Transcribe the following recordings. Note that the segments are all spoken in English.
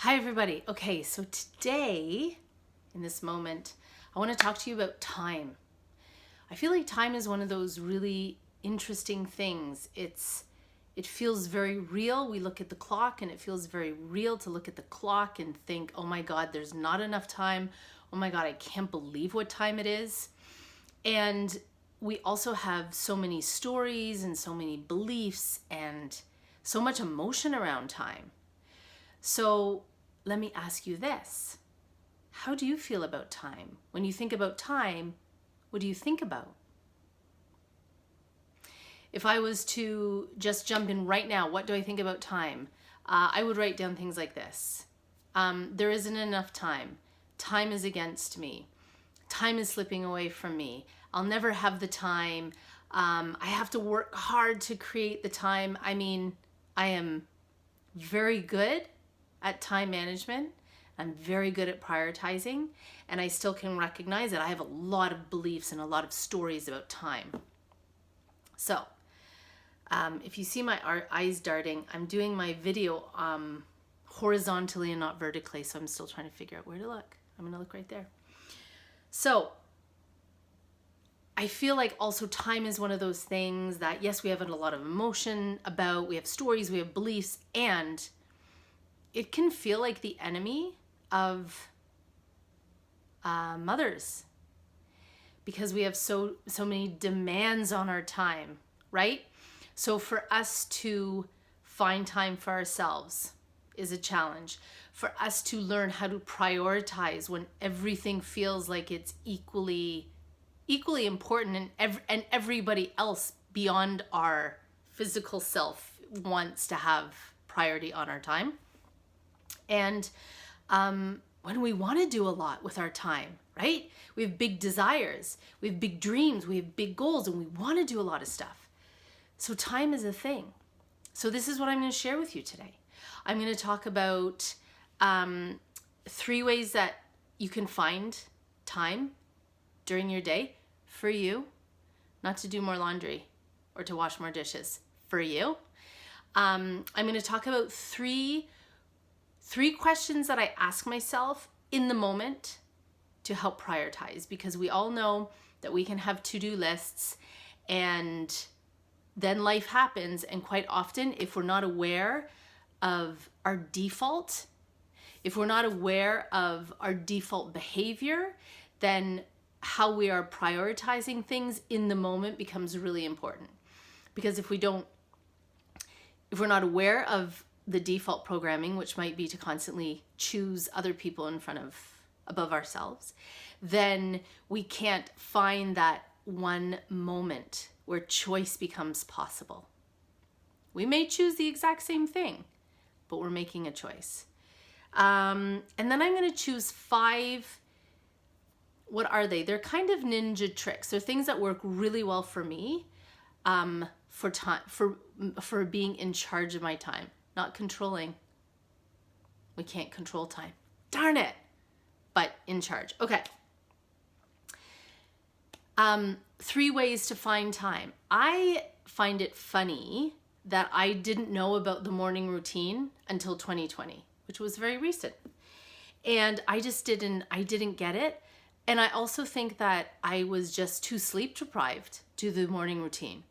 Hi everybody. Okay, so today, in this moment, I want to talk to you about time. I feel like time is one of those really interesting things. It feels very real. We look at the clock and it feels very real to look at the clock and think, oh my God, there's not enough time. Oh my God, I can't believe what time it is. And we also have so many stories and so many beliefs and so much emotion around time. So let me ask you this. How do you feel about time? When you think about time, what do you think about? If I was to just jump in right now, what do I think about time? I would write down things like this. There isn't enough time. Time is against me. Time is slipping away from me. I'll never have the time. I have to work hard to create the time. I mean, I am very good at time management. I'm very good at prioritizing, and I still can recognize that I have a lot of beliefs and a lot of stories about time. So if you see my eyes darting, I'm doing my video horizontally and not vertically, so I'm still trying to figure out where to look. I'm gonna look right there. So I feel like also time is one of those things that, yes, we have a lot of emotion about, we have stories, we have beliefs, and it can feel like the enemy of mothers, because we have so many demands on our time, right? So for us to find time for ourselves is a challenge. For us to learn how to prioritize when everything feels like it's equally important, and everybody else beyond our physical self wants to have priority on our time. And when we want to do a lot with our time, right? We have big desires, we have big dreams, we have big goals, and we want to do a lot of stuff. So time is a thing. So this is what I'm going to share with you today. I'm going to talk about 3 ways that you can find time during your day for you, not to do more laundry or to wash more dishes, for you. I'm going to talk about three questions that I ask myself in the moment to help prioritize, because we all know that we can have to-do lists and then life happens, and quite often, if we're not aware of our default, if we're not aware of our default behavior, then how we are prioritizing things in the moment becomes really important. Because if we're not aware of the default programming, which might be to constantly choose other people above ourselves, then we can't find that one moment where choice becomes possible. We may choose the exact same thing, but we're making a choice. And then I'm going to choose 5. What are they? They're kind of ninja tricks. They're things that work really well for me, for time, for being in charge of my time, not controlling. We can't control time. Darn it. But in charge. Okay. 3 ways to find time. I find it funny that I didn't know about the morning routine until 2020, which was very recent. And I didn't get it. And I also think that I was just too sleep deprived to do the morning routine.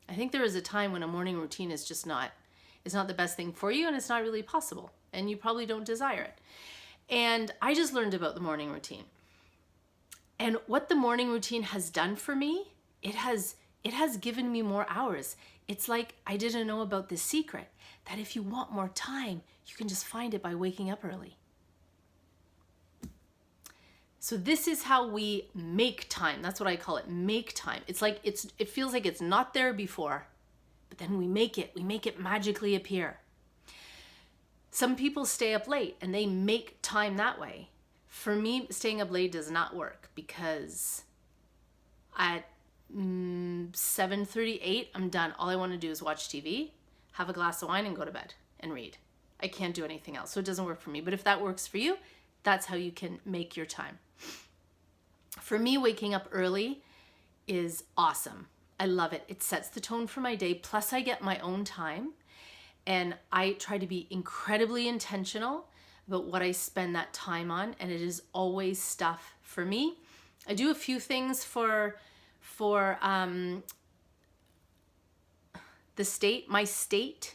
I think there is a time when a morning routine is just not the best thing for you, and it's not really possible, and you probably don't desire it. And I just learned about the morning routine. And what the morning routine has done for me, it has given me more hours. It's like I didn't know about this secret, that if you want more time, you can just find it by waking up early. So this is how we make time. That's what I call it, make time. It's like it feels like it's not there before, but then we make it magically appear. Some people stay up late and they make time that way. For me, staying up late does not work, because at 7:38, I'm done. All I want to do is watch TV, have a glass of wine, and go to bed and read. I can't do anything else, so it doesn't work for me. But if that works for you, that's how you can make your time. For me, waking up early is awesome. I love it. It sets the tone for my day. Plus, I get my own time, and I try to be incredibly intentional about what I spend that time on, and it is always stuff for me. I do a few things for my state,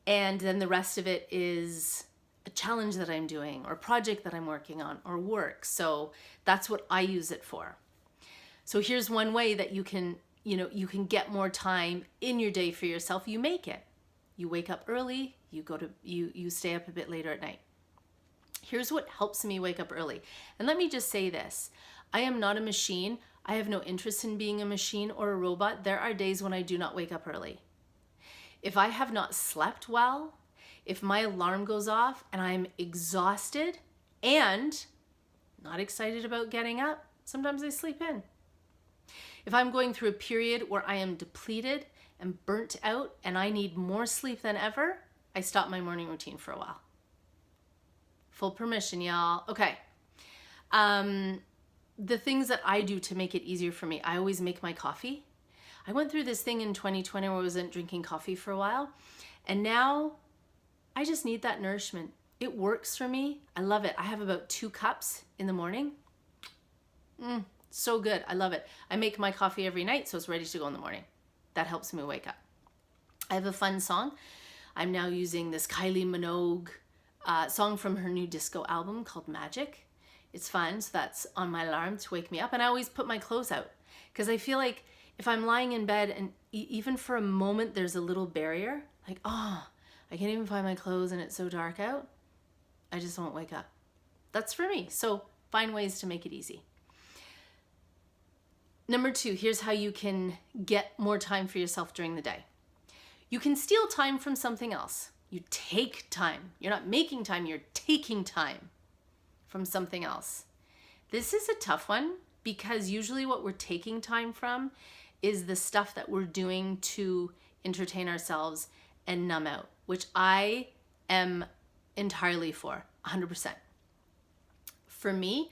and then the rest of it is a challenge that I'm doing or a project that I'm working on or work. So that's what I use it for. So here's one way that you can get more time in your day for yourself. You make it. You wake up early, you stay up a bit later at night. Here's what helps me wake up early. And let me just say this. I am not a machine. I have no interest in being a machine or a robot. There are days when I do not wake up early. If I have not slept well, if my alarm goes off and I'm exhausted and not excited about getting up, sometimes I sleep in. If I'm going through a period where I am depleted and burnt out and I need more sleep than ever, I stop my morning routine for a while. Full permission, y'all. Okay. The things that I do to make it easier for me, I always make my coffee. I went through this thing in 2020 where I wasn't drinking coffee for a while, and now I just need that nourishment. It works for me. I love it. I have about 2 cups in the morning. So good. I love it. I make my coffee every night, so it's ready to go in the morning. That helps me wake up. I have a fun song. I'm now using this Kylie Minogue song from her new disco album called Magic. It's fun, so that's on my alarm to wake me up. And I always put my clothes out because I feel like if I'm lying in bed and even for a moment there's a little barrier, like, I can't even find my clothes and it's so dark out, I just won't wake up. That's for me. So find ways to make it easy. Number 2, here's how you can get more time for yourself during the day. You can steal time from something else. You take time. You're not making time, you're taking time from something else. This is a tough one because usually what we're taking time from is the stuff that we're doing to entertain ourselves and numb out, which I am entirely for, 100%. For me,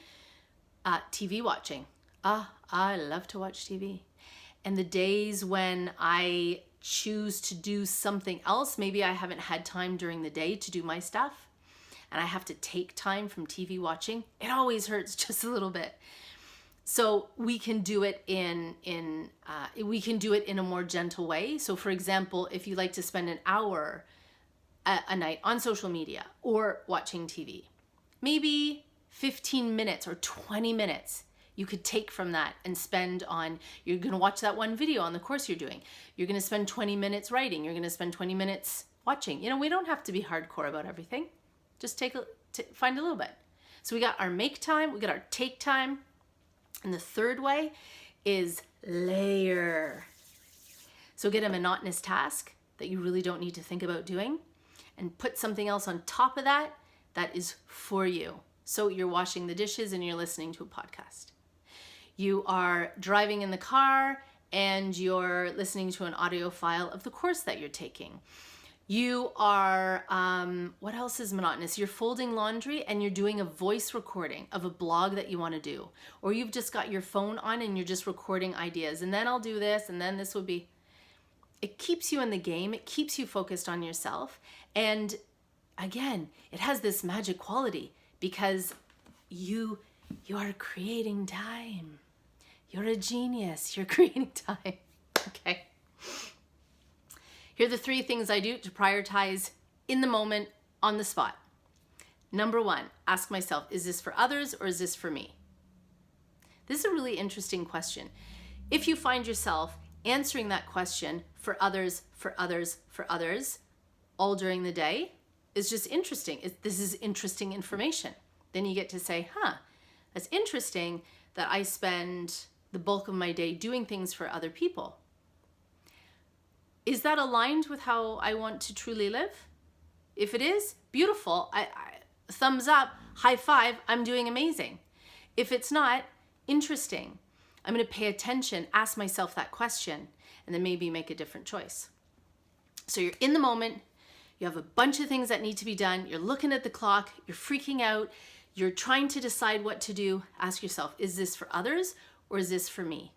TV watching. I love to watch TV. And the days when I choose to do something else, maybe I haven't had time during the day to do my stuff, and I have to take time from TV watching, it always hurts just a little bit. So we can do it in a more gentle way. So for example, if you like to spend an hour a night on social media or watching TV, maybe 15 minutes or 20 minutes you could take from that and spend on, you're going to watch that one video on the course you're doing. You're going to spend 20 minutes writing. You're going to spend 20 minutes watching. We don't have to be hardcore about everything. Just find a little bit. So we got our make time, we got our take time. And the third way is layer. So get a monotonous task that you really don't need to think about doing and put something else on top of that that is for you. So you're washing the dishes and you're listening to a podcast. You are driving in the car and you're listening to an audio file of the course that you're taking. You are, what else is monotonous? You're folding laundry and you're doing a voice recording of a blog that you want to do. Or you've just got your phone on and you're just recording ideas. And then I'll do this and then this will be. It keeps you in the game. It keeps you focused on yourself. And again, it has this magic quality because you are creating time. You're a genius. You're creating time. Okay. Here are the 3 things I do to prioritize in the moment, on the spot. Number 1, ask myself, is this for others or is this for me? This is a really interesting question. If you find yourself answering that question for others, all during the day, it's just interesting. This is interesting information. Then you get to say, that's interesting that I spend the bulk of my day doing things for other people. Is that aligned with how I want to truly live? If it is, beautiful. I thumbs up, high five, I'm doing amazing. If it's not, interesting. I'm going to pay attention, ask myself that question, and then maybe make a different choice. So you're in the moment, you have a bunch of things that need to be done, you're looking at the clock, you're freaking out, you're trying to decide what to do. Ask yourself, is this for others or is this for me?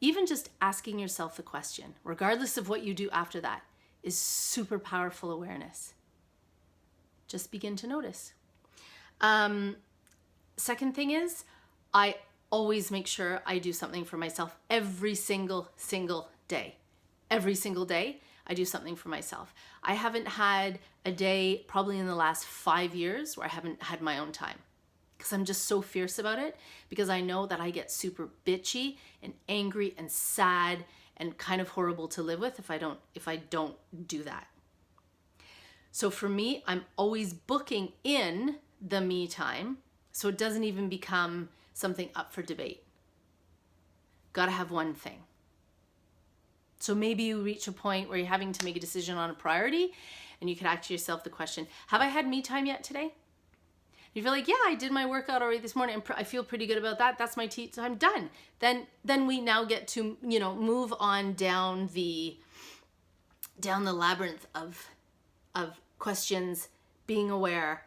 Even just asking yourself the question, regardless of what you do after that, is super powerful awareness. Just begin to notice. Second thing is, I always make sure I do something for myself every single day. Every single day, I do something for myself. I haven't had a day probably in the last 5 years where I haven't had my own time, because I'm just so fierce about it, because I know that I get super bitchy and angry and sad and kind of horrible to live with if I don't do that. So for me, I'm always booking in the me time, so it doesn't even become something up for debate. Gotta have one thing. So maybe you reach a point where you're having to make a decision on a priority, and you could ask yourself the question, have I had me time yet today? You feel like, yeah, I did my workout already this morning, and I feel pretty good about that. That's my tea time done. Then we now get to, move on down the labyrinth of questions, being aware,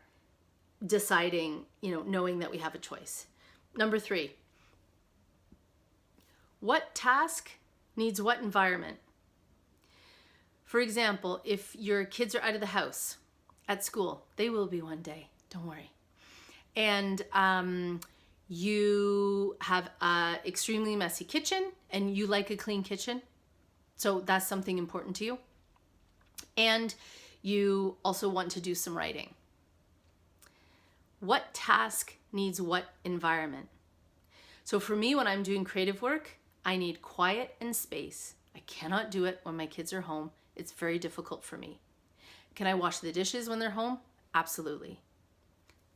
deciding, knowing that we have a choice. Number 3, what task needs what environment? For example, if your kids are out of the house at school, they will be one day, don't worry. And you have an extremely messy kitchen and you like a clean kitchen, so that's something important to you. And you also want to do some writing. What task needs what environment? So for me, when I'm doing creative work, I need quiet and space. I cannot do it when my kids are home. It's very difficult for me. Can I wash the dishes when they're home? Absolutely.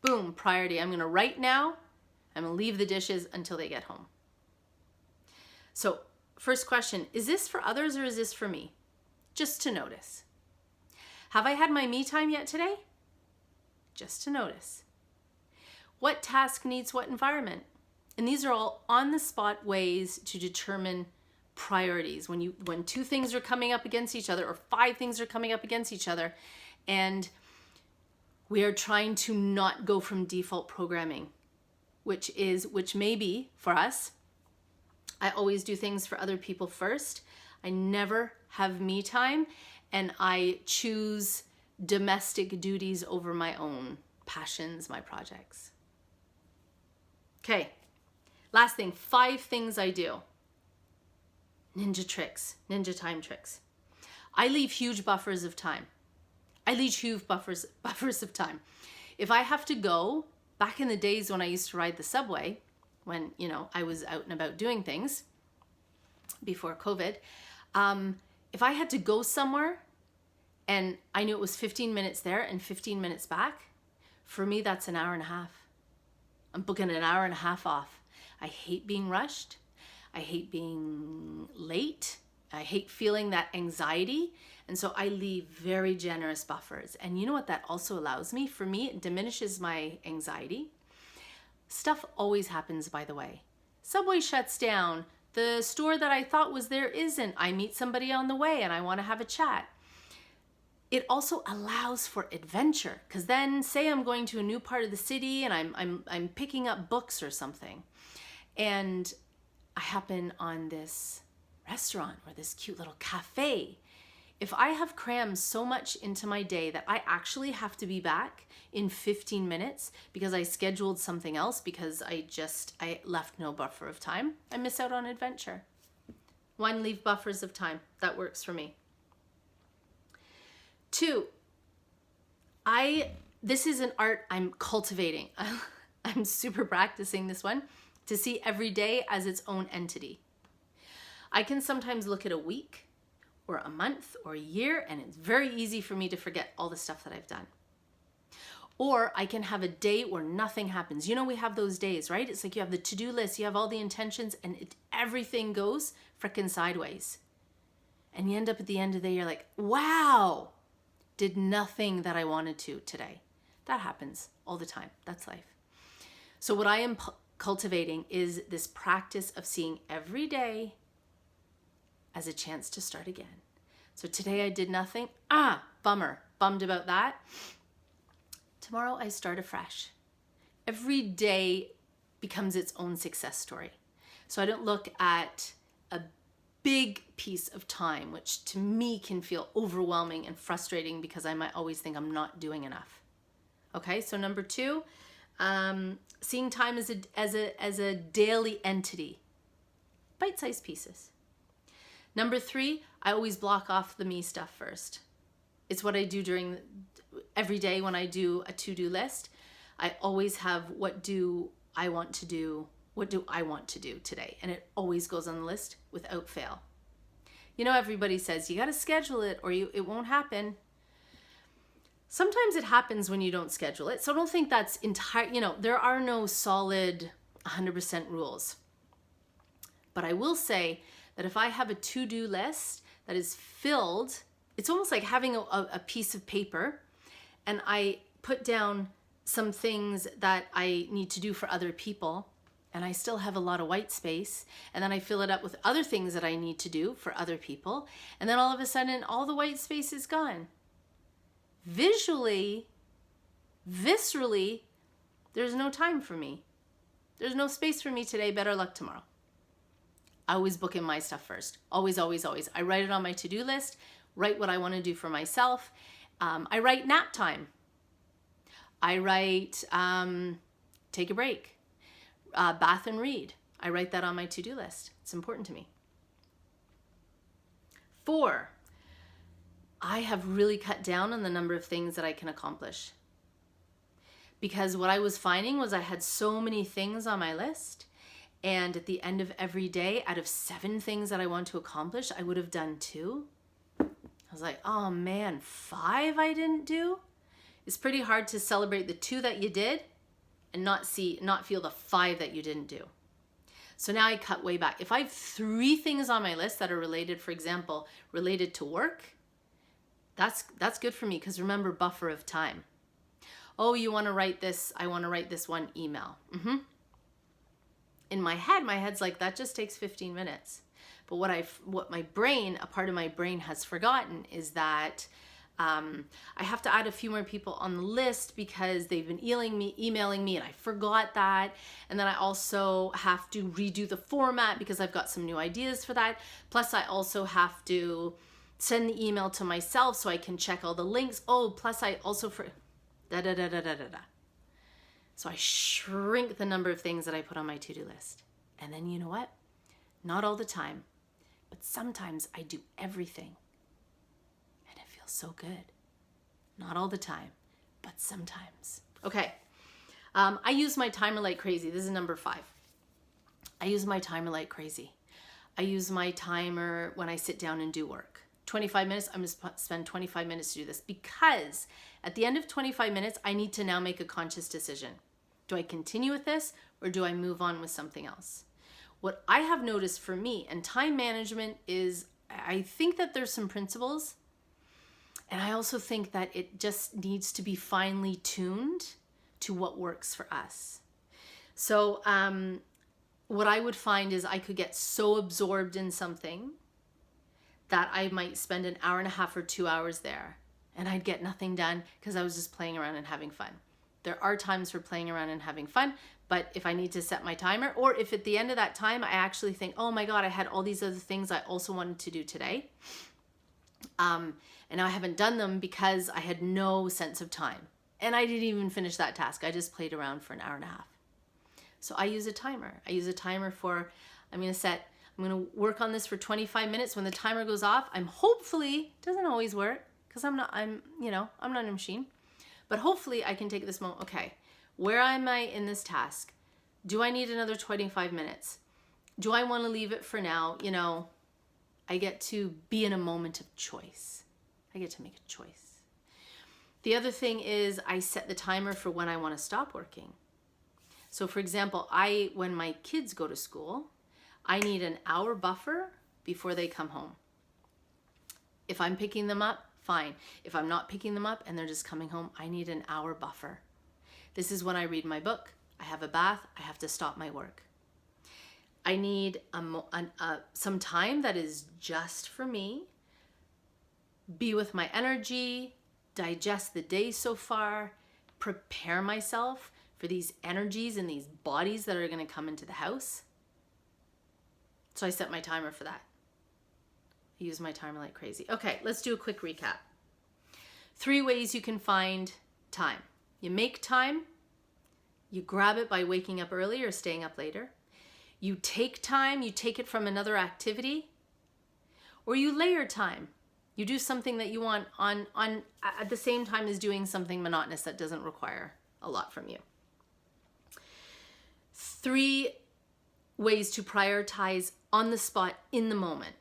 Boom, priority. I'm going to write now. I'm going to leave the dishes until they get home. So first question, is this for others or is this for me? Just to notice. Have I had my me time yet today? Just to notice. What task needs what environment? And these are all on-the-spot ways to determine priorities. When 2 things are coming up against each other, or 5 things are coming up against each other, and we are trying to not go from default programming, which may be for us. I always do things for other people first. I never have me time, and I choose domestic duties over my own passions, my projects. Okay, last thing, 5 things I do. Ninja tricks, ninja time tricks. I leave huge buffers of time. Buffers of time. If I have to go, back in the days when I used to ride the subway, when, I was out and about doing things before COVID, if I had to go somewhere and I knew it was 15 minutes there and 15 minutes back, for me, that's an hour and a half. I'm booking an hour and a half off. I hate being rushed. I hate being late. I hate feeling that anxiety. And so I leave very generous buffers. And you know what that also allows me? For me, it diminishes my anxiety. Stuff always happens by the way. Subway shuts down. The store that I thought was there isn't. I meet somebody on the way and I want to have a chat. It also allows for adventure, because then say I'm going to a new part of the city and I'm picking up books or something, and I happen on this restaurant or this cute little cafe. If I have crammed so much into my day that I actually have to be back in 15 minutes because I scheduled something else, because I left no buffer of time, I miss out on adventure. 1, leave buffers of time. That works for me. 2, this is an art I'm cultivating. I'm super practicing this one, to see every day as its own entity. I can sometimes look at a week or a month or a year, and it's very easy for me to forget all the stuff that I've done. Or I can have a day where nothing happens. We have those days, right? It's like you have the to-do list, you have all the intentions, and everything goes frickin' sideways. And you end up at the end of the day, you're like, wow, did nothing that I wanted to today. That happens all the time. That's life. So what I am cultivating is this practice of seeing every day as a chance to start again. So today I did nothing. Bummer. Bummed about that. Tomorrow I start afresh. Every day becomes its own success story. So I don't look at a big piece of time, which to me can feel overwhelming and frustrating, because I might always think I'm not doing enough. Okay, so number 2, seeing time as a daily entity, bite-sized pieces. Number 3, I always block off the me stuff first. It's what I do every day when I do a to-do list. I always have what do I want to do today? And it always goes on the list without fail. You know, everybody says you got to schedule it or it won't happen. Sometimes it happens when you don't schedule it. So I don't think that's there are no solid 100% rules. But I will say that if I have a to-do list that is filled, it's almost like having a piece of paper, and I put down some things that I need to do for other people, and I still have a lot of white space, and then I fill it up with other things that I need to do for other people, and then all of a sudden all the white space is gone. Visually, viscerally, there's no time for me. There's no space for me today. Better luck tomorrow. I always book in my stuff first. Always, always, always. I write it on my to-do list, write what I want to do for myself. I write nap time. I write take a break, bath and read. I write that on my to-do list. It's important to me. 4, I have really cut down on the number of things that I can accomplish. Because what I was finding was I had so many things on my list, and at the end of every day, out of 7 things that I want to accomplish, I would have done 2. I was like, oh man, 5 I didn't do? It's pretty hard to celebrate the 2 that you did and not feel the 5 that you didn't do. So now I cut way back. If I have 3 things on my list that are related, for example, related to work, that's good for me, because remember, buffer of time. Oh, you want to write this? I want to write this one email. In my head's like, that just takes 15 minutes. But what my brain, a part of my brain has forgotten is that I have to add a few more people on the list because they've been emailing me, and I forgot that. And then I also have to redo the format because I've got some new ideas for that. Plus I also have to send the email to myself so I can check all the links. Oh, plus I also So I shrink the number of things that I put on my to-do list. And then you know what? Not all the time, but sometimes I do everything. And it feels so good. Not all the time, but sometimes. Okay. I use my timer like crazy. This is number 5. I use my timer like crazy. I use my timer when I sit down and do work. 25 minutes, I'm going to spend 25 minutes to do this, because at the end of 25 minutes, I need to now make a conscious decision. Do I continue with this, or do I move on with something else? What I have noticed for me, and time management is, I think that there's some principles, and I also think that it just needs to be finely tuned to what works for us. So what I would find is I could get so absorbed in something that I might spend an hour and a half or 2 hours there, and I'd get nothing done because I was just playing around and having fun. There are times for playing around and having fun, but if I need to set my timer, or if at the end of that time I actually think, oh my God, I had all these other things I also wanted to do today, and now I haven't done them because I had no sense of time, and I didn't even finish that task. I just played around for an hour and a half. So I use a timer. I use a timer for, I'm going to work on this for 25 minutes. When the timer goes off, it doesn't always work because I'm not a machine, but hopefully I can take this moment. Okay, where am I in this task? Do I need another 25 minutes? Do I want to leave it for now? I get to be in a moment of choice. I get to make a choice. The other thing is I set the timer for when I want to stop working. So for example, when my kids go to school, I need an hour buffer before they come home. If I'm picking them up, fine. If I'm not picking them up and they're just coming home, I need an hour buffer. This is when I read my book. I have a bath. I have to stop my work. I need some time that is just for me. Be with my energy, digest the day so far, prepare myself for these energies and these bodies that are going to come into the house. So I set my timer for that. I use my timer like crazy. Okay, let's do a quick recap. 3 ways you can find time. You make time. You grab it by waking up early or staying up later. You take time, you take it from another activity, or you layer time. You do something that you want on at the same time as doing something monotonous that doesn't require a lot from you. 3 ways to prioritize on the spot in the moment.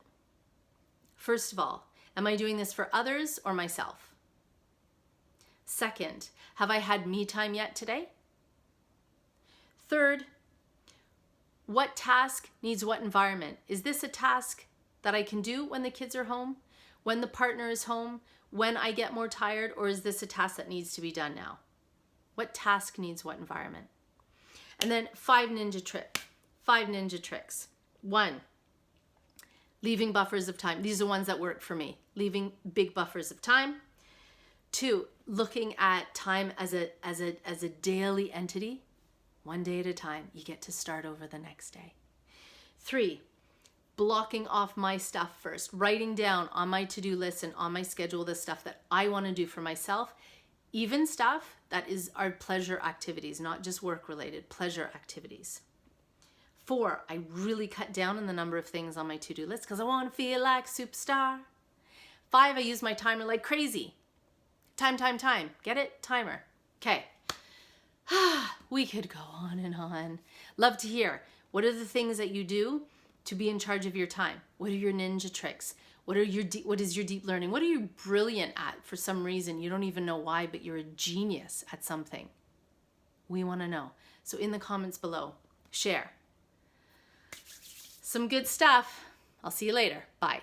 First of all, am I doing this for others or myself? Second, have I had me time yet today? Third, what task needs what environment? Is this a task that I can do when the kids are home, when the partner is home, when I get more tired, or is this a task that needs to be done now? What task needs what environment? And then 5 ninja tricks. 1, leaving buffers of time. These are ones that work for me. Leaving big buffers of time. 2, looking at time as a daily entity. 1 day at a time. You get to start over the next day. 3, blocking off my stuff first. Writing down on my to-do list and on my schedule the stuff that I want to do for myself. Even stuff that are pleasure activities, not just work-related, pleasure activities. 4, I really cut down on the number of things on my to-do list because I want to feel like a superstar. 5, I use my timer like crazy. Time. Get it? Timer. Okay. We could go on and on. Love to hear. What are the things that you do to be in charge of your time? What are your ninja tricks? What is your deep learning? What are you brilliant at for some reason? You don't even know why, but you're a genius at something. We want to know. So in the comments below, share. Some good stuff. I'll see you later. Bye.